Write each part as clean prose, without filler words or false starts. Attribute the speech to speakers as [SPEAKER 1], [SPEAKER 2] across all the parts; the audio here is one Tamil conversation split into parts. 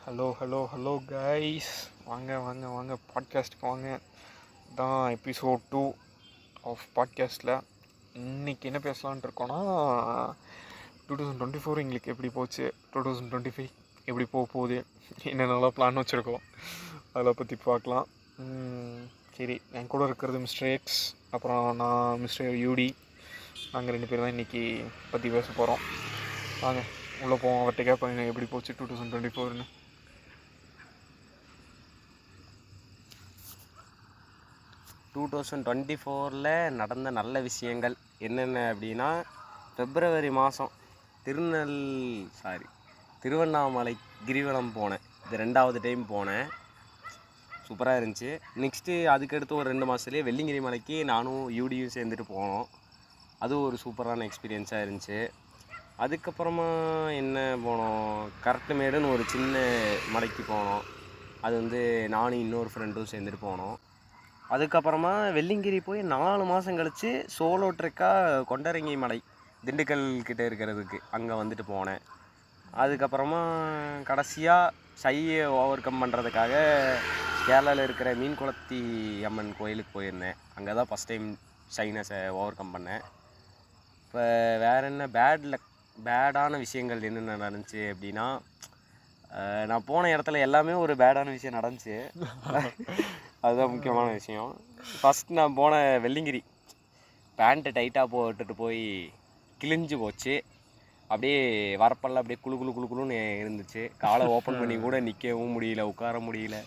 [SPEAKER 1] ஹலோ ஹலோ ஹலோ கைஸ், வாங்க வாங்க வாங்க பாட்காஸ்ட்டுக்கு வாங்க. தான் எபிசோட் 2 ஆஃப் பாட்காஸ்ட்டில் இன்றைக்கி என்ன பேசலான்ட்டு இருக்கோன்னா 2024 எங்களுக்கு எப்படி போச்சு, 2025 எப்படி போக போகுது, என்னென்னலாம் பிளான் வச்சுருக்கோம் அதை பற்றி பார்க்கலாம். சரி, என் கூட இருக்கிறது மிஸ்டர் எக்ஸ், அப்புறம் நான் மிஸ்டர் யூடி. நாங்கள் 2 பேர் தான் இன்றைக்கி பற்றி பேச போகிறோம். வாங்க உள்ளே போவோம். அவர்கிட்ட கேட்போம் எப்படி போச்சு 2024ன்னு.
[SPEAKER 2] 2024 நடந்த நல்ல விஷயங்கள் என்னென்ன அப்படின்னா, பிப்ரவரி மாதம் திருவண்ணாமலை கிரிவலம் போனேன். இது 2வது டைம் போனேன். சூப்பராக இருந்துச்சு. நெக்ஸ்ட்டு அதுக்கடுத்து ஒரு 2 மாதத்துலேயே வெள்ளிங்கிரி மலைக்கு நானும் யூடியும் சேர்ந்துட்டு போனோம். அதுவும் ஒரு சூப்பரான எக்ஸ்பீரியன்ஸாக இருந்துச்சு. அதுக்கப்புறமா என்ன போனோம், கரட்டுமேடுன்னு ஒரு சின்ன மலைக்கு போனோம். அது நானும் இன்னொரு ஃப்ரெண்டும் சேர்ந்துட்டு போனோம். அதுக்கப்புறமா வெள்ளிங்கிரி போய் 4 மாதம் கழித்து சோலோ ட்ரெக்காக கொண்டரங்கி மலை திண்டுக்கல் கிட்டே இருக்கிறதுக்கு அங்கே போனேன். அதுக்கப்புறமா கடைசியாக ஷையை ஓவர் கம் பண்ணுறதுக்காக கேரளாவில் இருக்கிற மீன்குளத்தி அம்மன் கோயிலுக்கு போயிருந்தேன். அங்கே தான் ஃபஸ்ட் டைம் ஷைனஸை ஓவர் கம் பண்ணேன். இப்போ வேறு என்ன பேடான விஷயங்கள் என்னென்ன நடந்துச்சு அப்படின்னா, நான் போன இடத்துல எல்லாமே ஒரு பேடான விஷயம் நடந்துச்சு. அதுதான் முக்கியமான விஷயம். ஃபஸ்ட் நான் போன வெள்ளிங்கிரி பேண்ட்டு டைட்டாக போட்டுட்டு போய் கிழிஞ்சு போச்சு. அப்படியே வரப்பெல்லாம் அப்படியே குழுன்னு இருந்துச்சு. காலை ஓப்பன் பண்ணி கூட நிற்கவும் முடியல, உட்கார முடியல.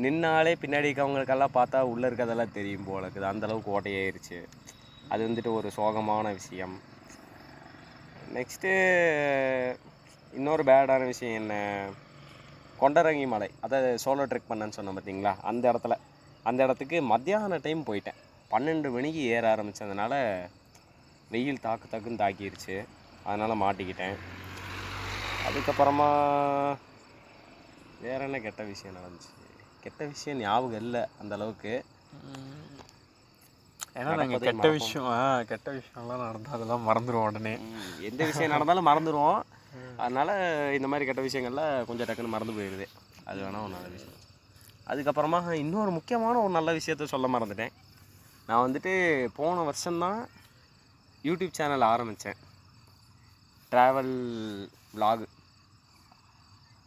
[SPEAKER 2] நின்னாலே பின்னாடி இருக்கவங்களுக்கெல்லாம் பார்த்தா உள்ளே இருக்கிறதெல்லாம் தெரியும் போல இருக்குது. அந்தளவுக்கு ஓட்டையாயிருச்சு. அது ஒரு சோகமான விஷயம். நெக்ஸ்ட்டு இன்னொரு பேடான விஷயம் என்ன, கொண்டரங்கி மலை, அதாவது சோலோ ட்ரெக் பண்ணேன்னு சொன்னேன் பார்த்தீங்களா, அந்த இடத்துக்கு மத்தியான டைம் போயிட்டேன். 12 மணிக்கு ஏற ஆரம்பித்ததுனால வெயில் தாக்குன்னு தாக்கிடுச்சு. அதனால் மாட்டிக்கிட்டேன். அதுக்கப்புறமா வேறு என்ன கெட்ட விஷயம் நடந்துச்சு? கெட்ட விஷயம் ஞாபகம் இல்லை அந்தளவுக்கு.
[SPEAKER 1] ஏன்னா நாங்கள் கெட்ட விஷயம்லாம் நடந்தால் அதெல்லாம் மறந்துடுவோம் உடனே.
[SPEAKER 2] எந்த விஷயம் நடந்தாலும் மறந்துடுவோம். அதனால் இந்த மாதிரி கெட்ட விஷயங்கள்லாம் கொஞ்சம் டக்குன்னு மறந்து போயிடுது. அது வேணால் ஒரு நல்ல விஷயம். அதுக்கப்புறமா இன்னொரு முக்கியமான ஒரு நல்ல விஷயத்த சொல்ல மறந்துட்டேன். நான் போன வருஷம்தான் யூடியூப் சேனல் ஆரம்பித்தேன். ட்ராவல் விலாக்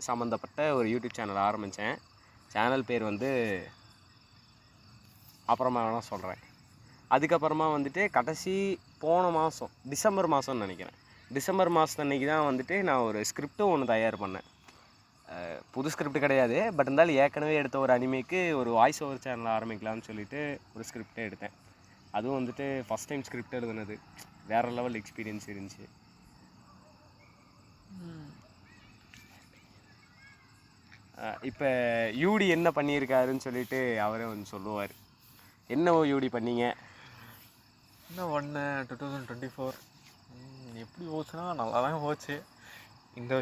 [SPEAKER 2] சம்மந்தப்பட்ட ஒரு யூடியூப் சேனல் ஆரம்பித்தேன். சேனல் பேர் அப்புறமா வேணால் சொல்கிறேன். அதுக்கப்புறமா கடைசி போன மாதம் டிசம்பர் மாதம்னு நினைக்கிறேன். டிசம்பர் மாதத்தன்னைக்கு தான் நான் ஒரு ஸ்கிரிப்டும் ஒன்று தயார் பண்ணேன். புது ஸ்கிரிப்ட் கிடையாது, பட் இருந்தாலும் ஏற்கனவே எடுத்த ஒரு அனிமேக்கு ஒரு வாய்ஸ் ஓவர் சேனல் ஆரம்பிக்கலாம்னு சொல்லிட்டு ஒரு ஸ்கிரிப்டே எடுத்தேன். அதுவும் ஃபஸ்ட் டைம் ஸ்கிரிப்ட் எழுதுனது. வேறு லெவல் எக்ஸ்பீரியன்ஸ் இருந்துச்சு. இப்போ யூடி என்ன பண்ணியிருக்காருன்னு சொல்லிட்டு அவரே சொல்லுவார். என்ன யூடி பண்ணீங்க?
[SPEAKER 1] என்ன பண்ணேன் 2024 எப்படி போச்சுன்னா நல்லா தான் போச்சு. இந்த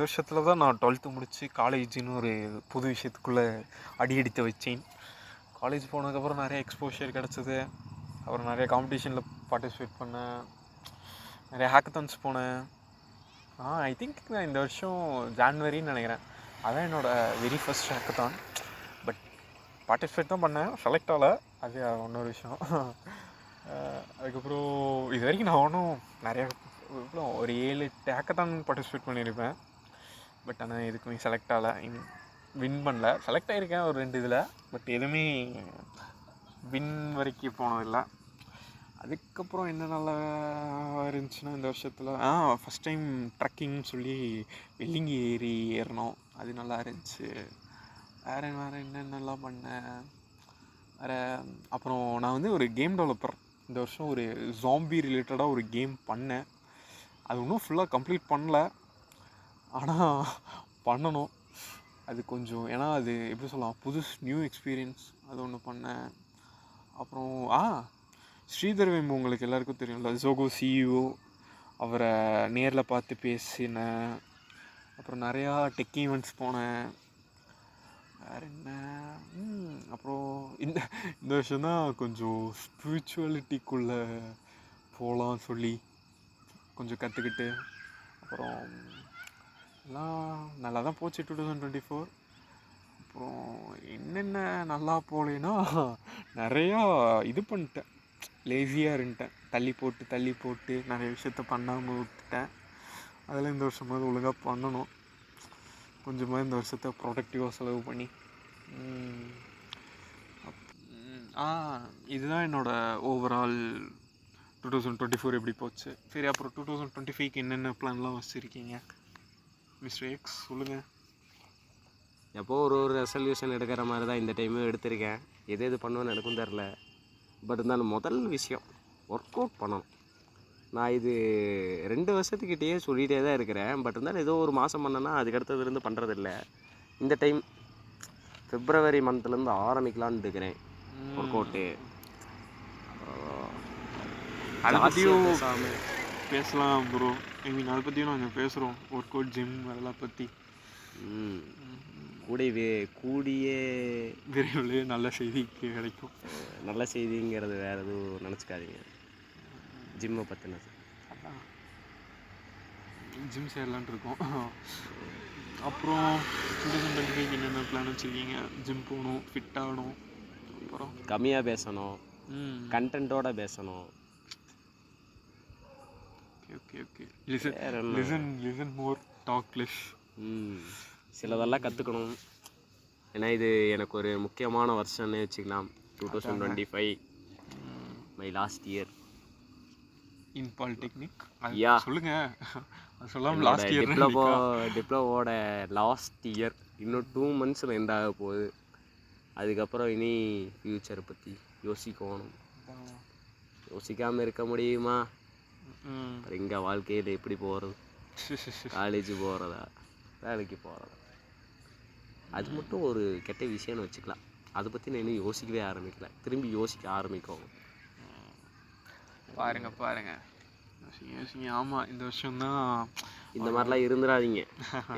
[SPEAKER 1] வருஷத்தில் தான் நான் 12th முடித்து காலேஜின்னு ஒரு புது விஷயத்துக்குள்ளே அடியெடுத்து வச்சேன். காலேஜ் போனதுக்கப்புறம் நிறைய எக்ஸ்போஷர் கிடச்சிது. அப்புறம் நிறைய காம்படிஷனில் பார்ட்டிசிபேட் பண்ணேன், நிறைய ஹேக்கத்தான்ஸ் போனேன். ஐ திங்க் நான் இந்த வருஷம் ஜான்வரின்னு நினைக்கிறேன், அதான் என்னோடய very first hackathon. But participate தான் பண்ணேன், செலக்ட் ஆகலை, அது இன்னொரு விஷயம். அதுக்கப்புறம் இது வரைக்கும் நான் ஒன்றும் நிறையா ஒரு 7-8 ஹேக்கத்தான் பார்ட்டிசிபேட் பண்ணியிருப்பேன். பட் ஆனால் எதுக்குமே செலக்ட் ஆகலை, வின் பண்ணல. செலக்ட் ஆகியிருக்கேன் ஒரு 2 இதில், பட் எதுவுமே வின் வரைக்கும் போனதில்லை. அதுக்கப்புறம் என்ன நல்லா இருந்துச்சுன்னா இந்த வருஷத்தில் ஃபஸ்ட் டைம் ட்ரக்கிங்னு சொல்லி வெள்ளிங்கிரி ஏறினோம். அது நல்லா இருந்துச்சு. வேறு என்னென்னலாம் பண்ணேன் வேறு. அப்புறம் நான் ஒரு கேம் டெவலப்பர். இந்த வருஷம் ஒரு ஜாம்பி ரிலேட்டடாக ஒரு கேம் பண்ணேன். அது இன்னும் ஃபுல்லாக கம்ப்ளீட் பண்ணல, ஆனால் பண்ணணும். அது கொஞ்சம் ஏன்னா அது எப்படி சொல்லலாம், நியூ எக்ஸ்பீரியன்ஸ். அது ஒன்று பண்ணேன். அப்புறம் ஸ்ரீதர் வெம்பு உங்களுக்கு எல்லாருக்கும் தெரியும்ல, ஜோகோ சிஇஓ, அவரை நேரில் பார்த்து பேசினேன். அப்புறம் நிறையா டெக் ஈவெண்ட்ஸ் போனேன். வேறு என்ன, அப்புறம் இந்த வருஷம்தான் கொஞ்சம் ஸ்பிரிச்சுவாலிட்டிக்குள்ளே போகலான்னு சொல்லி கொஞ்சம் கற்றுக்கிட்டு, அப்புறம் எல்லாம் நல்லா தான் போச்சு 2024. அப்புறம் என்னென்ன நல்லா போகலைன்னா நிறையா இது பண்ணிட்டேன், லேசியாக இருந்துட்டேன், தள்ளி போட்டு நிறைய விஷயத்த பண்ணாமல் விட்டுட்டேன். அதில் இந்த வருஷமாவது ஒழுங்காக பண்ணணும். கொஞ்சமாக இந்த வருஷத்தை ப்ரொடக்டிவாக செலவு பண்ணி. இதுதான் என்னோடய ஓவரால் 2024 எப்படி போச்சு. சரி, அப்புறம் 2025க்கு என்னென்ன பிளான்லாம் வச்சுருக்கீங்க மிஸ்டர் எக்ஸ், சொல்லுங்கள்.
[SPEAKER 2] எப்போது ஒரு ரெசல்யூஷன் எடுக்கிற மாதிரி தான் இந்த டைமும் எடுத்திருக்கேன். எது பண்ணுவேன்னு எனக்கும் தெரில. பட் இருந்தாலும் முதல் விஷயம் ஒர்க் அவுட் பண்ணணும். நான் இது 2 வருஷத்துக்கிட்டேயே சொல்லிகிட்டே தான் இருக்கிறேன். பட் இருந்தாலும் ஏதோ ஒரு மாதம் பண்ணேன்னா அதுக்கடுத்ததுலேருந்து பண்ணுறதில்ல. இந்த டைம் February மந்த்லேருந்து ஆரம்பிக்கலான்னு இருக்கிறேன் ஒர்க் அவுட்டு.
[SPEAKER 1] அதை பற்றியும் பேசலாம் ப்ரோ. ஐ மீன் அதை பற்றியும் நாங்கள் பேசுகிறோம், ஒர்க் அவுட், ஜிம் அதெல்லாம் பற்றி.
[SPEAKER 2] கூடிய
[SPEAKER 1] விரைவில் நல்ல செய்தி கிடைக்கும்.
[SPEAKER 2] நல்ல செய்திங்கிறது வேறு எதுவும் நினச்சிக்காதீங்க. ஜிம்மை பற்றினது
[SPEAKER 1] அதான் ஜிம் சேரலான்ட்டு இருக்கோம். அப்புறம் 2025 என்னென்ன பிளான் வச்சுருக்கீங்க? ஜிம் போகணும், ஃபிட் ஆகணும், அப்புறம்
[SPEAKER 2] கம்மியாக பேசணும், கண்டென்ட்டோட பேசணும்.
[SPEAKER 1] Okay listen more, talk less.
[SPEAKER 2] சிலதெல்லாம் கற்றுக்கணும். ஏன்னா இது எனக்கு ஒரு முக்கியமான வருஷம்னே வச்சுக்கலாம். 2025 my last year
[SPEAKER 1] in polytechnic.
[SPEAKER 2] Yeah,
[SPEAKER 1] சொல்லுங்கள். சொல்லாமல் லாஸ்ட் இயர்
[SPEAKER 2] டிப்ளமோட லாஸ்ட் இயர். இன்னும் 2 monthsல எண்ட் ஆக போகுது. அதுக்கப்புறம் இனி ஃப்யூச்சரை பற்றி யோசிக்கணும். யோசிக்காமல் இருக்க முடியுமா? இங்கே வாழ்க்கையில் எப்படி போகிறது? காலேஜ் போகிறதா, வேலைக்கு போகிறதா? அது மட்டும் ஒரு கெட்ட விஷயம்னு வச்சுக்கலாம். அதை பற்றி நான் இன்னும் யோசிக்கவே ஆரம்பிக்கல. திரும்பி யோசிக்க ஆரம்பிக்கும்.
[SPEAKER 1] பாருங்க யோசிங்க. ஆமாம், இந்த வருஷம்தான்
[SPEAKER 2] இந்த மாதிரிலாம் இருந்துடாதீங்க.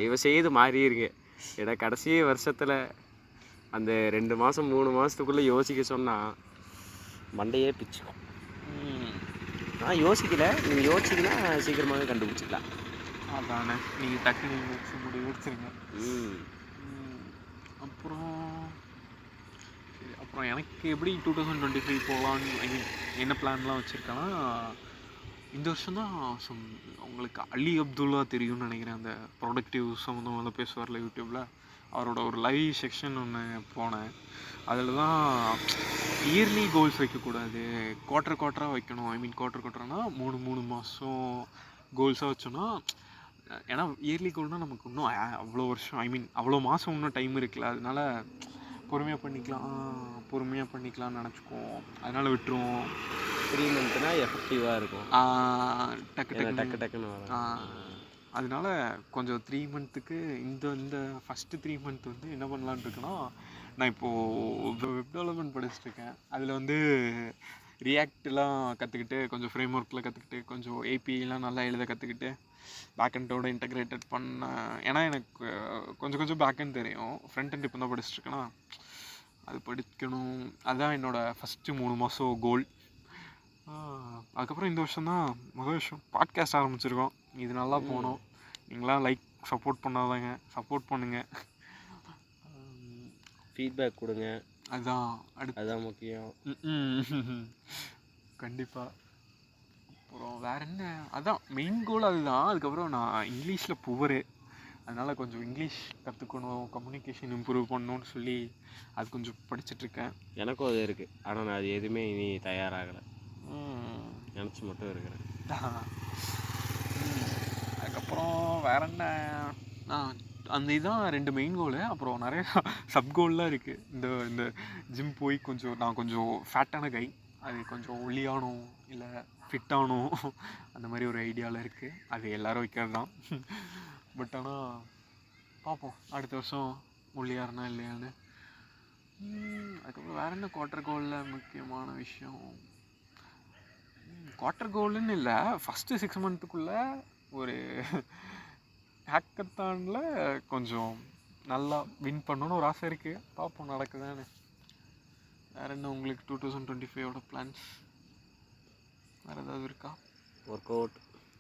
[SPEAKER 2] இவ செய்து மாறிடுங்க. ஏன்னா கடைசி வருஷத்தில் அந்த 2 மாதம் 3 மாதத்துக்குள்ளே யோசிக்க சொன்னால் மண்டையே பிச்சுக்கும். நான் யோசிக்கல, நீங்கள் யோசிச்சிங்கன்னா சீக்கிரமாகவே கண்டுபிடிச்சிக்கலாம்.
[SPEAKER 1] அதானே, நீங்கள் டக்குனு முடிவு எடுத்துருங்க. அப்புறம் எனக்கு எப்படி 2025 போகலான்னு, ஐ மீன் என்ன பிளான்லாம் வச்சுருக்கேன்னா, இந்த வருஷம் தான் உங்களுக்கு அலி அப்துல்லா தெரியும்னு நினைக்கிறேன். அந்த ப்ரொடக்டிவ் சம்மந்தமாக பேசுவார்ல யூடியூப்பில், அவரோட ஒரு லைவ் செக்ஷன் ஒன்று போனேன். அதில் தான் இயர்லி கோல்ஸ் வைக்கக்கூடாது, குவார்ட்டராக வைக்கணும். ஐ மீன் குவார்ட்டர்னா 3 மாதம் கோல்ஸாக வச்சோன்னா, ஏன்னா இயர்லி கோல்னால் நமக்கு இன்னும் அவ்வளோ வருஷம், ஐ மீன் அவ்வளோ மாதம் இன்னும் டைம் இருக்குல்ல, அதனால பொறுமையாக பண்ணிக்கலாம்னு நினச்சிக்குவோம். அதனால் விட்டுருவோம்.
[SPEAKER 2] 3 monthனா எஃபெக்டிவாக இருக்கும்.
[SPEAKER 1] டக்குன்னு அதனால கொஞ்சம் 3 monthக்கு இந்த ஃபஸ்ட்டு 3 month வந்து என்ன பண்ணலான்னு இருக்குன்னா, நான் இப்போது வெப் டெவலப்மெண்ட் படிச்சுட்ருக்கேன். அதில் வந்து ரியாக்ட்லாம் கற்றுக்கிட்டு, கொஞ்சம் ஃப்ரேம் ஒர்க்கில் கற்றுக்கிட்டு, கொஞ்சம் ஏபிஐலாம் நல்லா எழுத கற்றுக்கிட்டு, பேக்கெண்டோட இன்டகிரேட்டட் பண்ண. ஏன்னா எனக்கு கொஞ்சம் பேக்கெண்ட் தெரியும், ஃப்ரண்ட் எண்ட் இப்போ தான் படிச்சுட்ருக்கேன்னா அது படிக்கணும். அதுதான் என்னோடய ஃபஸ்ட்டு 3 மாதம் கோல். அதுக்கப்புறம் இந்த வருஷம் தான் முதல் விஷயம் பாட்காஸ்ட் ஆரம்பிச்சிருக்கோம். இது நல்லா போகணும். நீங்களாம் சப்போர்ட் பண்ணாதாங்க, சப்போர்ட் பண்ணுங்கள்,
[SPEAKER 2] ஃபீட்பேக் கொடுங்க. அதுதான் முக்கியம்.
[SPEAKER 1] கண்டிப்பாக. அப்புறம் வேறு என்ன, அதான் மெயின் கோல் அதுதான். அதுக்கப்புறம் நான் இங்கிலீஷில் புவரு, அதனால் கொஞ்சம் இங்கிலீஷ் கற்றுக்கணும், கம்யூனிகேஷன் இம்ப்ரூவ் பண்ணணும்னு சொல்லி அது கொஞ்சம் படிச்சுட்ருக்கேன்.
[SPEAKER 2] எனக்கும் அது இருக்குது, ஆனால் நான் அது எதுவுமே இனி தயாராகலை, நினச்சி மட்டும் இருக்கிறேன்.
[SPEAKER 1] அதுக்கப்புறம் வேற என்ன, அந்த இதுதான் 2 மெயின் கோலு. அப்புறம் நிறையா சப் கோல்லாம் இருக்குது. இந்த ஜிம் போய் நான் கொஞ்சம் ஃபேட்டான கை, அது கொஞ்சம் ஒல்லியானோம் இல்லை ஃபிட்டானோம், அந்த மாதிரி ஒரு ஐடியாவில் இருக்குது. அது எல்லோரும் வைக்கிறது தான். பட் ஆனால் பார்ப்போம் அடுத்த வருஷம் ஒல்லியாருனா இல்லையான்னு. அதுக்கப்புறம் வேறு என்ன குவார்ட்டர் கோலில் முக்கியமான விஷயம், குவார்ட்டர் கோல்னு இல்லை, ஃபஸ்ட்டு 6 monthக்குள்ளே ஒரு ஹேக்கத்தானில் கொஞ்சம் நல்லா வின் பண்ணணும்னு ஒரு ஆசை இருக்குது. பார்ப்போம் நடக்குதானே. வேறு என்ன உங்களுக்கு 2025ஓட பிளான்ஸ் வேறு ஏதாவது இருக்கா?
[SPEAKER 2] ஒர்க் அவுட்,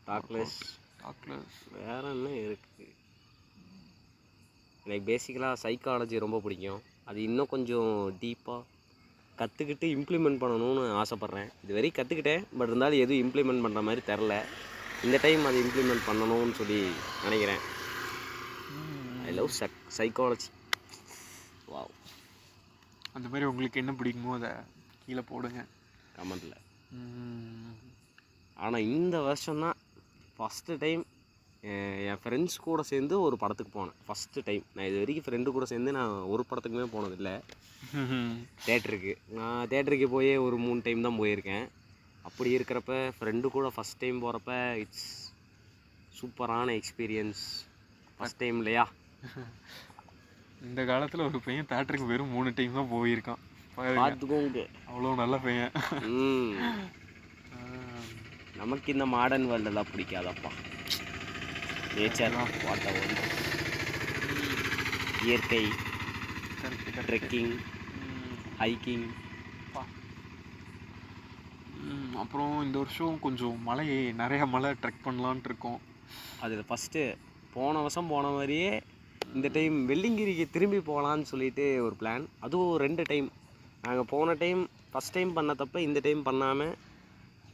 [SPEAKER 2] டாக்லெஸ்
[SPEAKER 1] வேறு என்ன இருக்குது?
[SPEAKER 2] எனக்கு பேசிக்கலாக சைக்காலஜி ரொம்ப பிடிக்கும். அது இன்னும் கொஞ்சம் டீப்பாக கற்றுக்கிட்டு இம்ப்ளிமெண்ட் பண்ணணும்னு ஆசைப்பட்றேன். இது வரைக்கும் கற்றுக்கிட்டேன், பட் இருந்தாலும் எதுவும் இம்ப்ளிமெண்ட் பண்ணுற மாதிரி தெரில. இந்த டைம் அதை இம்ப்ளிமெண்ட் பண்ணணும்னு சொல்லி நினைக்கிறேன். I love psychology. வாவ்.
[SPEAKER 1] அந்த மாதிரி உங்களுக்கு என்ன பிடிக்குமோ அதை கீழே போடுங்க
[SPEAKER 2] கமெண்டில். ஆனால் இந்த வருஷம்தான் ஃபஸ்ட்டு டைம் என் ஃப்ரெண்ட்ஸ் கூட சேர்ந்து ஒரு படத்துக்கு போனேன். First time. நான் இது வரைக்கும் ஃப்ரெண்டு கூட சேர்ந்து நான் ஒரு படத்துக்குமே போனதில்லை தேட்டருக்கு. நான் தேட்டருக்கு போய் ஒரு 3 டைம் தான் போயிருக்கேன். அப்படி இருக்கிறப்ப ஃப்ரெண்டு கூட ஃபஸ்ட் டைம் போகிறப்ப இட்ஸ் சூப்பரான எக்ஸ்பீரியன்ஸ். ஃபஸ்ட் டைம் இல்லையா?
[SPEAKER 1] இந்த காலத்தில் ஒரு பையன் தேட்டருக்கு வெறும் 3 டைம் தான் போயிருக்கான்.
[SPEAKER 2] பார்த்துக்கோங்க,
[SPEAKER 1] அவ்வளோ நல்ல பையன்.
[SPEAKER 2] நமக்கு இந்த மாடர்ன் வேர்ல்டெல்லாம் பிடிக்காதப்பா. நேச்சர், வாட்டர், இயற்கை, ட்ரெக்கிங், ஹைக்கிங்.
[SPEAKER 1] அப்புறம் இந்த வருஷம் கொஞ்சம் நிறைய மலை ட்ரெக் பண்ணலான்ட்டு இருக்கோம்.
[SPEAKER 2] அதில் ஃபஸ்ட்டு போன வருஷம் போன மாதிரியே இந்த டைம் வெள்ளிங்கிரிக்கு திரும்பி போகலான்னு சொல்லிட்டு ஒரு பிளான். அதுவும் 2 டைம். நாங்கள் போன டைம் ஃபஸ்ட் டைம் பண்ண தப்ப இந்த டைம் பண்ணாமல்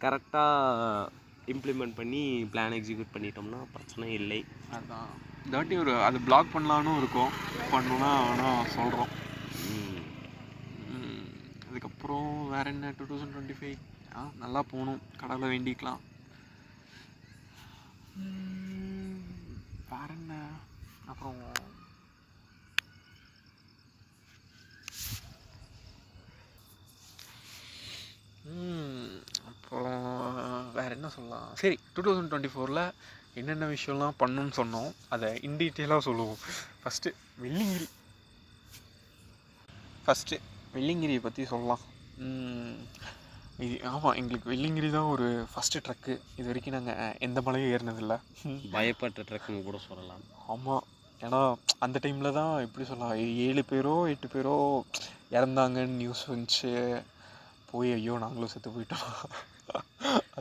[SPEAKER 2] கரெக்டாக இம்ப்ளிமெண்ட் பண்ணி பிளான் எக்ஸிக்யூட் பண்ணிட்டோம்னா பிரச்சனை இல்லை.
[SPEAKER 1] அதுதான் இதாட்டி அது பிளாக் பண்ணலான்னு இருக்கோம். பண்ணோன்னா ஆனால் சொல்கிறோம். அதுக்கப்புறம் வேறு என்ன, 2025 நல்லா போகணும், கடவுளை வேண்டிக்கலாம். வேறு என்ன, அப்புறம் அப்புறம் வேறு என்ன சொல்லலாம். சரி, 2024 என்னென்ன விஷயம்லாம் பண்ணணும்னு சொன்னோம், அதை இன் டீட்டெயிலாக சொல்லுவோம். ஃபஸ்ட்டு வெள்ளிங்கிரியை பற்றி சொல்லலாம். இது ஆமாம், எங்களுக்கு வெள்ளிங்கிரி தான் ஒரு ஃபஸ்ட்டு ட்ரக்கு. இது வரைக்கும் நாங்கள் எந்த மலையும் ஏறினதில்லை.
[SPEAKER 2] பயப்பட்ட ட்ரக்குன்னு கூட சொல்லலாம்.
[SPEAKER 1] ஆமாம், ஏன்னா அந்த டைமில் தான் எப்படி சொல்லலாம், 7 பேரோ 8 பேரோ இறந்தாங்கன்னு நியூஸ் வந்துச்சு. போய் ஐயோ நாங்களும் செத்து போயிட்டோம்.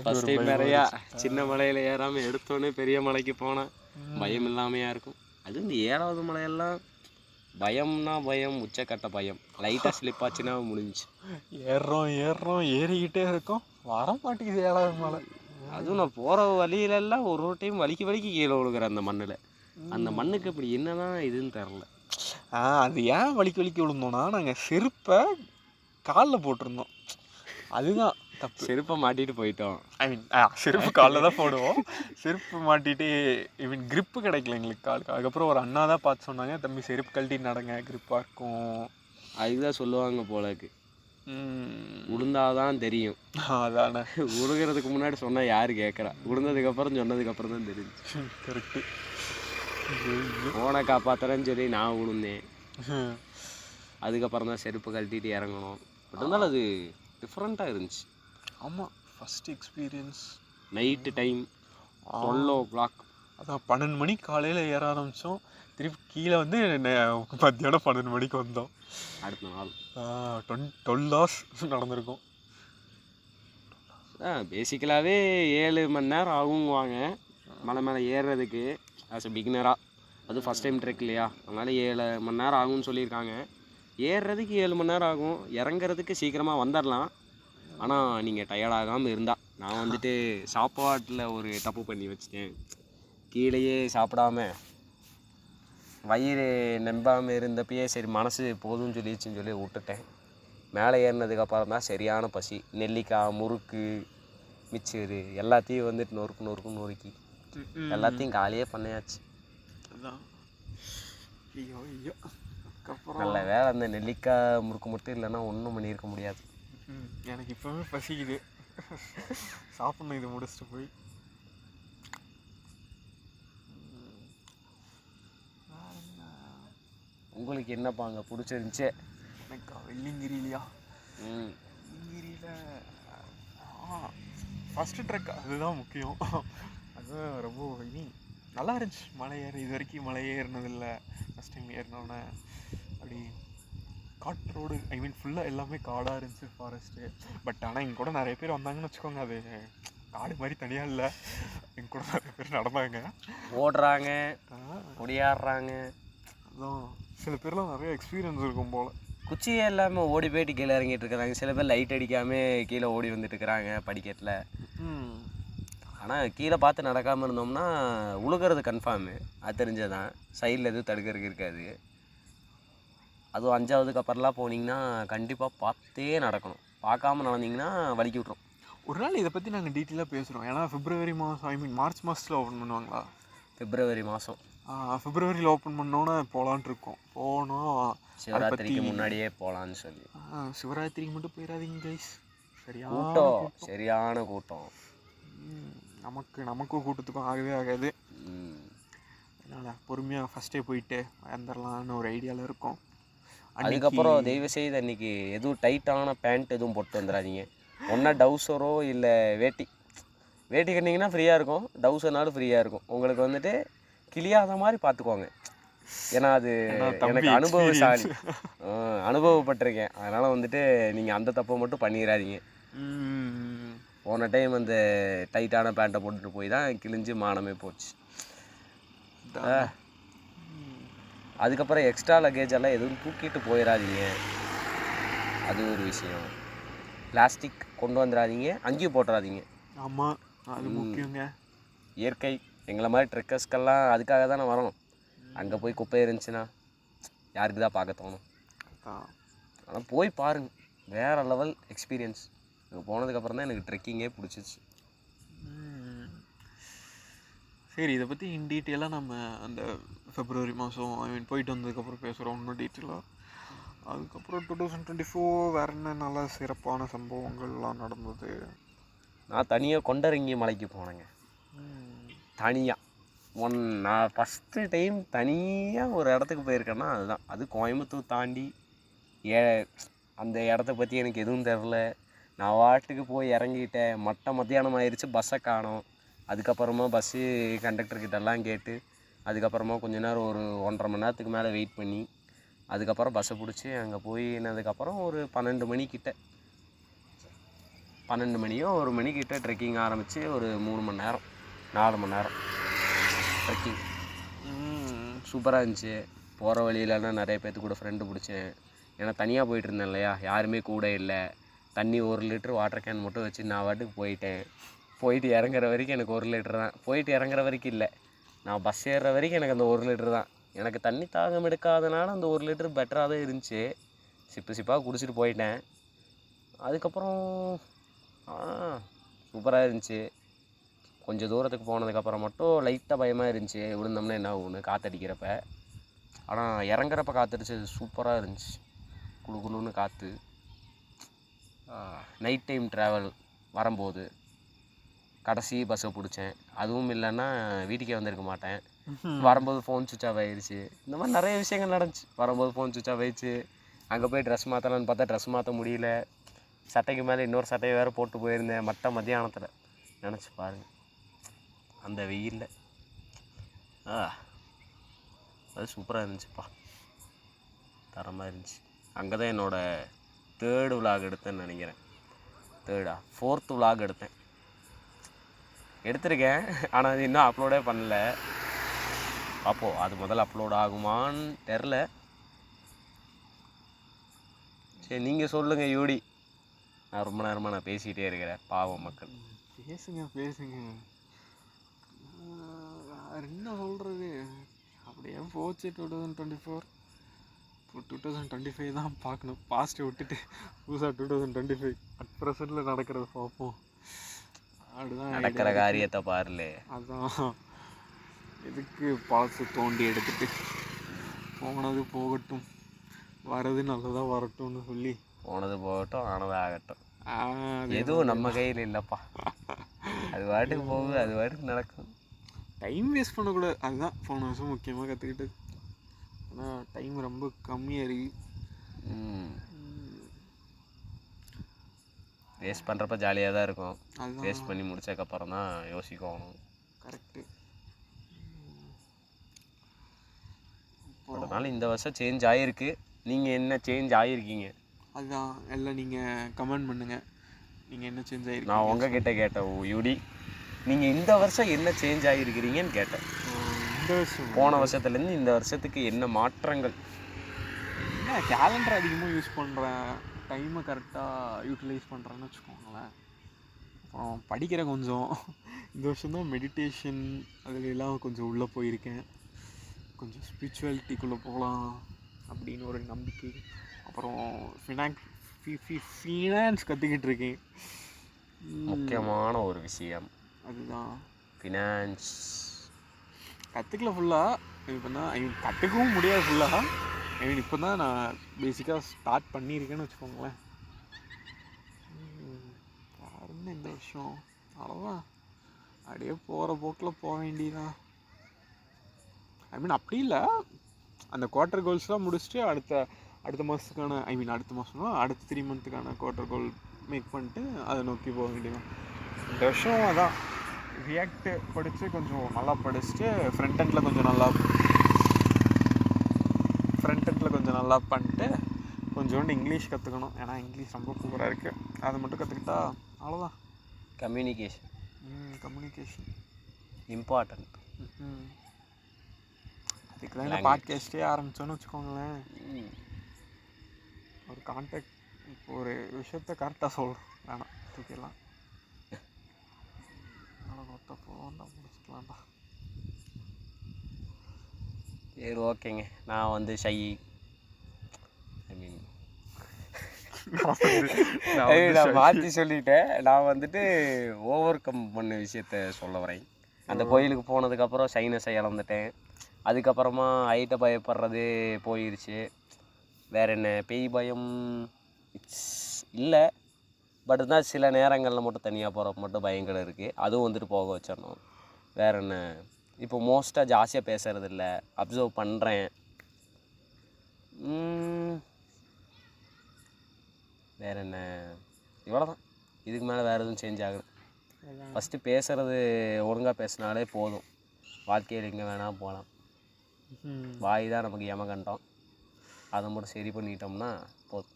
[SPEAKER 2] ஃபஸ்ட் டைம் நிறையா சின்ன மலையில் ஏறாமல் எடுத்தோன்னே பெரிய மலைக்கு போனேன். பயம் இல்லாமையாக இருக்கும். அது இந்த 7வது மலையெல்லாம் பயம்னா பயம், உச்சக்கட்ட பயம். லைட்டாக ஸ்லிப் ஆச்சுன்னா முடிஞ்சு.
[SPEAKER 1] ஏறுறோம் ஏறிக்கிட்டே இருக்கோம், வர மாட்டேங்குது 7வது மலை.
[SPEAKER 2] அதுவும் நான் போகிற வழியிலெல்லாம் ஒரு டைம் வலிக்கு கீழே விழுகிறேன் அந்த மண்ணில். அந்த மண்ணுக்கு இப்படி என்னதான் இதுன்னு தெரில.
[SPEAKER 1] அது ஏன் வலிக்கு விழுந்தோன்னா, நாங்கள் செருப்பை காலில் போட்டிருந்தோம். அதுதான் தப்பு.
[SPEAKER 2] செருப்பை மாட்டிட்டு போயிட்டோம்.
[SPEAKER 1] ஐ மீன் செருப்பு காலில் தான் போடுவோம். செருப்பு மாட்டிட்டு கிரிப்பு கிடைக்கல எங்களுக்கு காலுக்கு. அதுக்கப்புறம் ஒரு அண்ணா தான் பார்த்து சொன்னாங்க, தம்பி செருப்பு கழட்டி நடங்க, கிரிப்பாக இருக்கும்.
[SPEAKER 2] அதுதான் சொல்லுவாங்க போலக்கு. உளுந்தாதான் தெரியும்.
[SPEAKER 1] அதானே,
[SPEAKER 2] உழுகிறதுக்கு முன்னாடி சொன்னால் யார் கேட்குறா? உளுந்ததுக்கப்புறம் சொன்னதுக்கப்புறம் தான் தெரிஞ்சு.
[SPEAKER 1] கரெக்டு.
[SPEAKER 2] ஃபோனை காப்பாற்றுறேன்னு சொல்லி நான் உளுந்தேன். அதுக்கப்புறம் தான் செருப்பு கழட்டிட்டு இறங்கணும். பட் இருந்தாலும் அது டிஃப்ரெண்ட்டாக இருந்துச்சு.
[SPEAKER 1] ஆமாம், first experience.
[SPEAKER 2] Night time 12 o'clock.
[SPEAKER 1] அதான் 12 மணிக்கு காலையில் ஏற ஆரம்பித்தோம். திருப்பி கீழே வந்து மத்தியானம் 12 மணிக்கு வந்தோம்.
[SPEAKER 2] அடுத்த நாள்
[SPEAKER 1] 12 hours நடந்திருக்கும்.
[SPEAKER 2] பேசிக்கலாகவே 7 மணி நேரம் ஆகுங்குவாங்க மலை மேலே ஏறுறதுக்கு. ஆஸ் எ பிகினராக, அது ஃபஸ்ட் டைம் ட்ரெக் இல்லையா, அதனால் 7 மணி நேரம் ஆகும்னு சொல்லியிருக்காங்க. ஏறுறதுக்கு 7 மணி நேரம் ஆகும், இறங்குறதுக்கு சீக்கிரமாக வந்துடலாம். ஆனால் நீங்கள் டயர்டாகாமல் இருந்தால். நான் வந்துட்டு சாப்பாட்டில் ஒரு தப்பு பண்ணி வச்சுட்டேன். கீழேயே சாப்பிடாம வயிறு நம்பாமல் இருந்தப்பயே சரி மனசு போதும்னு சொல்லிடுச்சுன்னு சொல்லி விட்டுட்டேன். மேலே ஏறினதுக்கப்புறம் தான் சரியான பசி. நெல்லிக்காய், முறுக்கு, மிச்சரு எல்லாத்தையும் வந்துட்டு நொறுக்கி எல்லாத்தையும் காலியே பண்ணியாச்சு. நல்ல வேலை அந்த நெல்லிக்காய் முறுக்கு மட்டும் இல்லைன்னா ஒன்றும் பண்ணியிருக்க முடியாது.
[SPEAKER 1] எனக்கு இப்போவே பசிக்குது, சாப்பிட்ணும் இது முடிச்சுட்டு போய்.
[SPEAKER 2] உங்களுக்கு என்னப்பா அங்கே பிடிச்சிருந்துச்சு?
[SPEAKER 1] எனக்கு வெள்ளிங்கிரிலையா, வெள்ளிங்கிரியில் ஃபஸ்ட்டு ட்ரெக் அதுதான் முக்கியம். அதுதான் ரொம்ப நல்லா இருந்துச்சு. மலை ஏறு இது வரைக்கும் மலை ஏறினதில்லை. ஃபஸ்ட் டைம் ஏறினோன்னே அப்படி காற்றோடு, ஐ மீன் ஃபுல்லாக எல்லாமே காடாக இருந்துச்சு, ஃபாரஸ்ட்டு. பட் ஆனால் எங்கள் கூட நிறைய பேர் வந்தாங்கன்னு வச்சுக்கோங்க, அது காடு மாதிரி தனியாக இல்லை. எங்கள் கூட நிறைய பேர் நடந்தாங்க,
[SPEAKER 2] ஓடுறாங்க, ஒடியாடுறாங்க.
[SPEAKER 1] அதான் சில பேர்லாம் நிறைய எக்ஸ்பீரியன்ஸ் இருக்கும் போல்.
[SPEAKER 2] குச்சியே இல்லாமல் ஓடி போயிட்டு கீழே இறங்கிட்டு இருக்கிறாங்க. சில பேர் லைட் அடிக்காமல் கீழே ஓடி வந்துட்டு இருக்கிறாங்க படிக்கட்டில். ஆனால் கீழே பார்த்து நடக்காமல் இருந்தோம்னா உழுகிறது கன்ஃபார்மு, அது தெரிஞ்சதான். சைடில் எதுவும் தடுக்கிறதுக்கு இருக்காது. அதுவும் 5ஆவதுக்கு அப்புறம்லாம் போனீங்கன்னா கண்டிப்பாக பார்த்தே நடக்கணும். பார்க்காம நடந்தீங்கன்னா வலிக்கி விட்ரும்.
[SPEAKER 1] ஒரு நாள் இதை பற்றி நாங்கள் டீட்டெயிலாக பேசுகிறோம். ஏன்னா பிப்ரவரி மாதம் மார்ச் மாதத்தில் ஓப்பன் பண்ணுவாங்களா?
[SPEAKER 2] பிப்ரவரி மாதம்.
[SPEAKER 1] பிப்ரவரியில் ஓப்பன் பண்ணோன்னே போகலான்ட்டு இருக்கோம். போனோம்
[SPEAKER 2] சிவராத்திரிக்கு முன்னாடியே போகலான்னு சொல்லி.
[SPEAKER 1] சிவராத்திரிக்கு மட்டும் போயிடாதீங்க கைஸ்,
[SPEAKER 2] சரியான கூட்டம்.
[SPEAKER 1] நமக்கும் கூட்டத்துக்கும் ஆகவே ஆகாது. அதனால் பொறுமையாக ஃபஸ்ட்டே போயிட்டு வந்துடலான்னு ஒரு ஐடியாவில் இருக்கோம்.
[SPEAKER 2] அதுக்கப்புறம் தயவு செய்து அன்றைக்கி எதுவும் டைட்டான பேண்ட் எதுவும் போட்டு வந்துடாதீங்க. ஒன்றா டவுசரோ இல்லை வேட்டி கட்டிங்கன்னா ஃப்ரீயாக இருக்கும், டவுசர்னாலும் ஃப்ரீயாக இருக்கும். உங்களுக்கு வந்துட்டு கிளியாத மாதிரி பார்த்துக்கோங்க. ஏன்னா அது எனக்கு அனுபவப்பட்டிருக்கேன். அதனால் வந்துட்டு நீங்கள் அந்த தப்பை மட்டும் பண்ணிடாதீங்க. போன டைம் அந்த டைட்டான பேண்ட்டை போட்டுட்டு போய் தான் கிழிஞ்சு மானமே போச்சு. அதுக்கப்புறம் எக்ஸ்ட்ரா லக்கேஜ் எல்லாம் எதுவும் தூக்கிட்டு போயிடாதீங்க, அது ஒரு விஷயம். பிளாஸ்டிக் கொண்டு வந்துடாதீங்க, அங்கேயும் போட்டுறாதீங்க.
[SPEAKER 1] ஆமாம், அது முக்கியங்க.
[SPEAKER 2] இயற்கை எங்களை மாதிரி ட்ரெக்கர்ஸ்க்கெல்லாம் அதுக்காக தானே வரணும். அங்கே போய் குப்பை இருந்துச்சுன்னா யாருக்கு தான் பார்க்க தோணும்? ஆனால் போய் பாருங்கள், வேறு லெவல் எக்ஸ்பீரியன்ஸ். அங்கே போனதுக்கப்புறம் தான் எனக்கு ட்ரெக்கிங்கே பிடிச்சிச்சு.
[SPEAKER 1] சரி, இதை பற்றி இன் டீட்டெயிலாக நம்ம அந்த பிப்ரவரி மாதம் போயிட்டு வந்ததுக்கப்புறம் பேசுகிறோம் இன்னும் டீட்டெயிலாக. அதுக்கப்புறம் 2024 வேறு என்ன நல்ல சிறப்பான சம்பவங்கள்லாம் நடந்தது?
[SPEAKER 2] நான் தனியாக கொண்டரங்கி மலைக்கு போனேங்க. தனியாக நான் ஃபஸ்ட்டு டைம் தனியாக ஒரு இடத்துக்கு போயிருக்கேன்னா அதுதான். அது கோயம்புத்தூர் தாண்டி அந்த இடத்த பற்றி எனக்கு எதுவும் தெரில. நான் வாட்டுக்கு போய் இறங்கிட்டேன். மத்தியானம் ஆயிடுச்சு, பஸ்ஸை காணோம். அதுக்கப்புறமா பஸ்ஸு கண்டக்டர்கிட்டலாம் கேட்டு அதுக்கப்புறமா கொஞ்ச நேரம் ஒரு 1.5 மணி நேரத்துக்கு மேலே வெயிட் பண்ணி அதுக்கப்புறம் பஸ்ஸை பிடிச்சி அங்கே போயினதுக்கப்புறம் ஒரு 12 மணிக்கிட்ட 1 மணிக்கிட்ட ட்ரெக்கிங் ஆரம்பித்து ஒரு 3 மணி நேரம் 4 மணி நேரம் ட்ரெக்கிங். சூப்பராக இருந்துச்சு. போகிற வழியிலலாம் நிறைய பேர்த்து கூட ஃப்ரெண்டு பிடிச்சேன். ஏன்னா தனியாக போயிட்டு இருந்தேன் இல்லையா, யாருமே கூட இல்லை. தண்ணி 1 லிட்டர் வாட்டர் கேன் மட்டும் வச்சு நான் வாட்டுக்கு போயிட்டேன். போயிட்டு இறங்குற வரைக்கும் எனக்கு 1 லிட்டர் தான். போயிட்டு இறங்குற வரைக்கும் இல்லை, நான் பஸ் ஏறுற வரைக்கும் எனக்கு அந்த 1 லிட்டர் தான். எனக்கு தண்ணி தாகம் எடுக்காதனால அந்த 1 லிட்டர் பெட்டராக தான் இருந்துச்சு. சிப்பாக குடிச்சிட்டு போயிட்டேன். அதுக்கப்புறம் சூப்பராக இருந்துச்சு. கொஞ்சம் தூரத்துக்கு போனதுக்கப்புறம் மட்டும் லைட்டாக பயமாக இருந்துச்சு, விழுந்தோம்னா என்ன ஆகுன்னு காற்றடிக்கிறப்ப. ஆனால் இறங்குறப்ப காற்றடிச்சது சூப்பராக இருந்துச்சு, குளு குளுன்னு காற்று. நைட் டைம் ட்ராவல் வரும்போது கடைசி பஸ்ஸை பிடிச்சேன். அதுவும் இல்லைன்னா வீட்டுக்கே வந்திருக்க மாட்டேன். வரும்போது ஃபோன் சுவிட்ச் ஆஃப் ஆகிடுச்சு. இந்த மாதிரி நிறைய விஷயங்கள் நடந்துச்சு. வரும்போது ஃபோன் சுவிட்ச் ஆஃப் ஆகிடுச்சு. அங்கே போய் ட்ரெஸ் மாற்றலான்னு பார்த்தா ட்ரெஸ் மாற்ற முடியல. சட்டைக்கு மேலே இன்னொரு சட்டையை வேறு போட்டு போயிருந்தேன் மத்தியானத்தில். நினச்சி பாருங்கள் அந்த வெயிலில். அது சூப்பராக இருந்துச்சுப்பா, தரமாக இருந்துச்சு. அங்கே தான் என்னோடய 3rd விலாக் எடுத்தேன்னு நினைக்கிறேன். 4th விலாக் எடுத்திருக்கேன். ஆனால் அது இன்னும் அப்லோடே பண்ணல. பார்ப்போம், அது முதல்ல அப்லோட் ஆகுமான்னு தெரில. சரி, நீங்கள் சொல்லுங்கள் யூடி. நான் ரொம்ப நேரமாக நான் பேசிகிட்டே இருக்கிறேன், பாவம் மக்கள்.
[SPEAKER 1] பேசுங்க. என்ன சொல்கிறது, அப்படியே போச்சு 2024. இப்போ 2025 தான் பார்க்கணும். பாஸ்ட்டை விட்டுட்டு புதுசாக 2025 அட் ப்ரெசென்ட்டில் நடக்கிறத பார்ப்போம். அப்படிதான்
[SPEAKER 2] நடக்கிற காரியத்தை பாருல.
[SPEAKER 1] அதான் எதுக்கு பழசு தோண்டி எடுத்துட்டு, போனது போகட்டும், வரது நல்லதாக வரட்டும்னு சொல்லி.
[SPEAKER 2] போனது போகட்டும், ஆனது ஆகட்டும். எதுவும் நம்ம கையில் இல்லைப்பா. அது வாட்டுக்கு போகுது, அது வாட்டுக்கு நடக்கும்.
[SPEAKER 1] டைம் வேஸ்ட் பண்ணக்கூடாது, அதுதான் போன வருஷம் முக்கியமாக கற்றுக்கிட்டது. ஆனால் டைம் ரொம்ப கம்மியாக இருக்குது.
[SPEAKER 2] வேஸ்ட் பண்ணுறப்ப ஜாலியாக தான் இருக்கும். வேஸ்ட் பண்ணி முடிச்சதுக்கப்புறம் தான் யோசிக்கணும்.
[SPEAKER 1] கரெக்டு.
[SPEAKER 2] அதனால் இந்த வருஷம் சேஞ்ச் ஆகிருக்கு. நீங்கள் என்ன சேஞ்ச் ஆகிருக்கீங்க?
[SPEAKER 1] அதுதான் எல்லாம் நீங்கள் கமெண்ட் பண்ணுங்கள், நீங்கள் என்ன சேஞ்ச் ஆகிருக்கு.
[SPEAKER 2] நான் உங்ககிட்ட கேட்டேன் யூடி, நீங்கள் இந்த வருஷம் என்ன சேஞ்ச் ஆகிருக்கிறீங்கன்னு கேட்டேன்.
[SPEAKER 1] இந்த வருஷம்
[SPEAKER 2] போன வருஷத்துலேருந்து இந்த வருஷத்துக்கு என்ன மாற்றங்கள்?
[SPEAKER 1] என்ன கேலண்டர் அதிகமாக யூஸ் பண்ணுறேன், டைமை கரெக்டாக யூட்டிலைஸ் பண்ணுறேன்னு வச்சுக்கோங்களேன். அப்புறம் படிக்கிற கொஞ்சம் இந்த வருஷம்தான் மெடிடேஷன் அதுலெல்லாம் கொஞ்சம் உள்ளே போயிருக்கேன். கொஞ்சம் ஸ்பிரிச்சுவாலிட்டிக்குள்ளே போகலாம் அப்படின்னு ஒரு நம்பிக்கை. அப்புறம் ஃபினான்ஸ் கற்றுக்கிட்டு இருக்கேன்.
[SPEAKER 2] முக்கியமான ஒரு விஷயம்
[SPEAKER 1] அதுதான்
[SPEAKER 2] ஃபினான்ஸ்.
[SPEAKER 1] கற்றுக்கல ஃபுல்லாக. இப்போ தான் கற்றுக்கவும் முடியாது ஃபுல்லாக. இப்போ தான் நான் பேசிக்காக ஸ்டார்ட் பண்ணியிருக்கேன்னு வச்சுக்கோங்களேன். யாருன்னு இந்த வருஷம் அவ்வளோதான், அப்படியே போகிற போக்கில் போக வேண்டியதான். அப்படி இல்லை, அந்த குவார்ட்டர் கோல்ஸ்லாம் முடிச்சுட்டு அடுத்த மாதத்துக்கான அடுத்த மாதம்னா அடுத்த 3 மந்த்துக்கான குவார்ட்டர் கோல் மேக் பண்ணிட்டு அதை நோக்கி போக வேண்டியதான். இந்த வருஷம் அதான் ரியாக்ட் படித்து கொஞ்சம் நல்லா படிச்சுட்டு ஃப்ரண்ட் எண்டில் கொஞ்சம் நல்லா பண்ணிட்டு கொஞ்சோண்டு இங்கிலீஷ் கற்றுக்கணும். ஏன்னா இங்கிலீஷ் ரொம்ப புவராக இருக்குது. அதை மட்டும் கற்றுக்கிட்டா அவ்வளோதான். Communication
[SPEAKER 2] important.
[SPEAKER 1] அதுக்கு தான் இந்த பாட்காஸ்ட்டே ஆரம்பித்தோன்னு வச்சுக்கோங்களேன். ஒரு கான்டாக்ட் இப்போ ஒரு விஷயத்த கரெக்டாக சொல்கிறோம், வேணாம் தூக்கிடலாம், முடிச்சுக்கலாம்டா.
[SPEAKER 2] சரி ஓகேங்க. நான் வந்து ஷை, நான் மாற்றி சொல்லிட்டேன். நான் வந்துட்டு ஓவர் கம் பண்ண விஷயத்த சொல்ல வரேன். அந்த கோயிலுக்கு போனதுக்கப்புறம் ஷைனஸை இழந்துட்டேன். அதுக்கப்புறமா ஹைட்டை பயப்படுறது போயிடுச்சு. வேறு என்ன, பேய் பயம் இல்லை, பட் தான் சில நேரங்களில் மட்டும் தனியாக போகிறப்ப மட்டும் பயங்கள் இருக்குது. அதுவும் வந்துட்டு போக வச்சிடணும். வேறு என்ன, இப்போ மோஸ்ட்டாக ஜாஸ்தியாக பேசுகிறது இல்லை, அப்சர்வ் பண்ணுறேன். வேறு என்ன, இவ்வளோ தான். இதுக்கு மேலே வேறு எதுவும் சேஞ்ச் ஆகுது. ஃபஸ்ட்டு பேசுகிறது ஒழுங்காக பேசினாலே போதும். வாழ்க்கையில் எங்கே வேணால் போகலாம். வாய் தான் நமக்கு யமகண்டம். அதை மட்டும் சரி பண்ணிட்டோம்னா போதும்.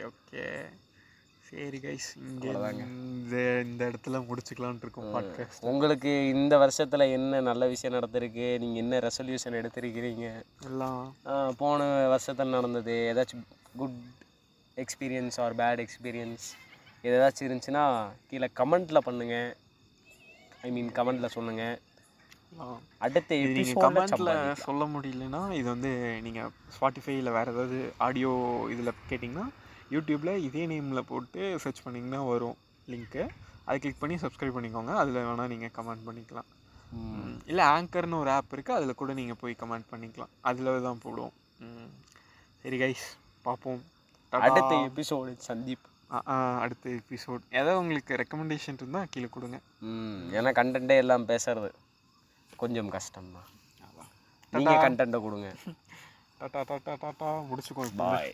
[SPEAKER 1] ஓகே சரி கைஸ், இங்கே இந்த இடத்துல முடிச்சுக்கலான்ட்டு இருக்கோம் பாட்காஸ்ட்.
[SPEAKER 2] உங்களுக்கு இந்த வருஷத்தில் என்ன நல்ல விஷயம் நடந்திருக்கு? நீங்கள் என்ன ரெசல்யூஷன் எடுத்திருக்கிறீங்க? எல்லாம் போன வருஷத்தில் நடந்தது ஏதாச்சும் good experience or bad experience ஏதாச்சும் இருந்துச்சுன்னா கீழே கமெண்ட்டில் பண்ணுங்கள். கமெண்ட்டில் சொல்லுங்கள். அடுத்த
[SPEAKER 1] நீங்கள் கமெண்ட்டில் சொல்ல முடியலன்னா இது வந்து நீங்கள் ஸ்பாட்டிஃபைல வேறு ஏதாவது ஆடியோ இதில் கேட்டிங்கன்னா யூடியூப்பில் இதே நேமில் போட்டு சர்ச் பண்ணிங்கன்னா வரும் லிங்க்கு. அதை கிளிக் பண்ணி சப்ஸ்கிரைப் பண்ணிக்கோங்க. அதில் வேணால் நீங்கள் கமெண்ட் பண்ணிக்கலாம். இல்லை ஆங்கர்னு ஒரு ஆப் இருக்குது, அதில் கூட நீங்கள் போய் கமெண்ட் பண்ணிக்கலாம். அதில் தான் போடுவோம். சரி கைஸ், பார்ப்போம்.
[SPEAKER 2] அடுத்த எபிசோடு சந்தீப்.
[SPEAKER 1] அடுத்த எபிசோட் ஏதாவது உங்களுக்கு ரெக்கமெண்டேஷன் இருந்தால் கீழே கொடுங்க.
[SPEAKER 2] ஏன்னா கண்டென்ட்டே எல்லாம் பேசுறது கொஞ்சம் கஷ்டம்தான். நீங்கள் கண்டென்ட்டை கொடுங்க.
[SPEAKER 1] டாட்டா முடிச்சுக்கோ.
[SPEAKER 2] பாய்.